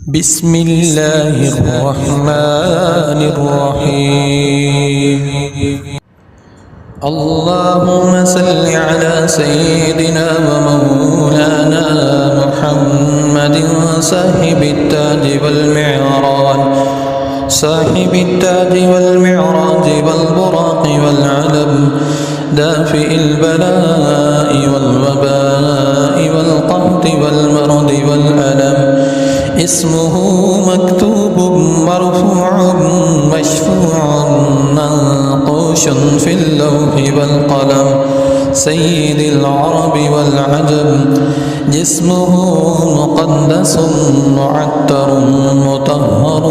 بسم الله الرحمن الرحيم. اللهم صل على سيدنا ومولانا محمد صاحب التاج والمعراج والبراق والعلم، دافئ البلاء والوباء والقهط والمرض والألم. اسمه مكتوب مرفوع مشفوع منقوش في اللوح والقلم، سيد العرب والعجم. جسمه مقدس معطر مطهر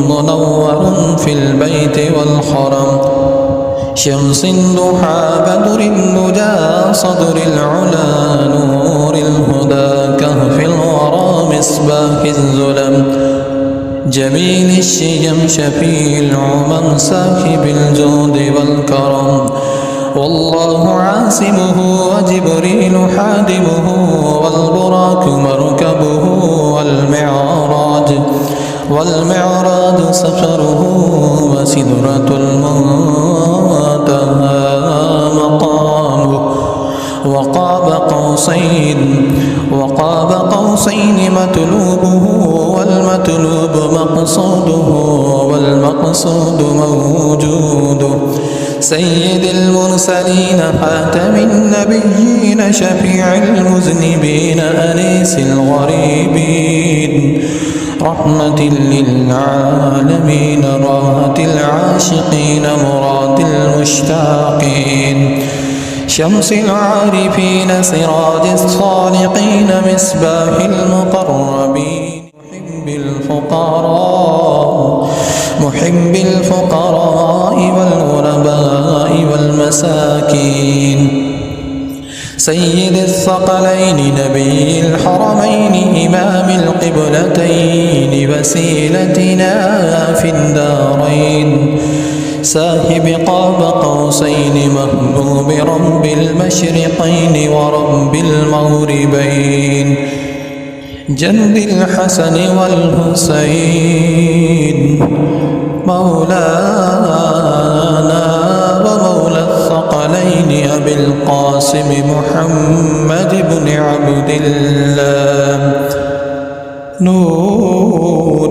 منور في البيت والحرم، شمس ضحى بدر الندى صدر العلا نور الهدى كهف الورى مصباح الظلم، جميل الشيم شفيع العمم صاحب الجود والكرم. والله عاصمه وجبريل حادمه والبراق مركبه والمعراج سفره وسدرة المنتهى مقامه، وقاب قوسين مطلوبه والمطلوب مقصوده والمقصود موجوده. سيد المرسلين خاتم النبيين شفيع المذنبين أنيس الغريبين، رحمة للعالمين راحة العاشقين مراد المشتاقين، شمس العارفين سراج الصالحين مصباح المقربين، محب الفقراء والغرباء والمساكين. سيد الثقلين نبي الحرمين إمام القبلتين وسيلتنا في الدارين، صاحب قاب قوسين محبوب رب المشرقين ورب المغربين، جند الحسن والحسين مولانا ومولى الثقلين أبي القاسم محمد بن عبد الله، نور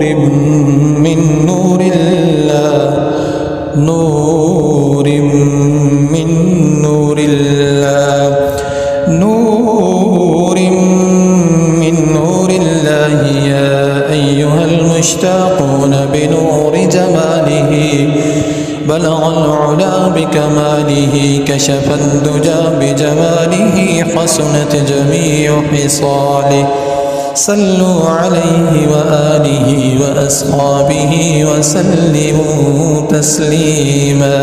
من نور الله، نور من نور الله، نور من نور الله. يا أيها المشتاقون بنور جماله، بلغ العلا بكماله، كشف الدجى بجماله، حسنت جميع خصاله. صلوا عليه وآله وأصحابه وسلموا تسليما.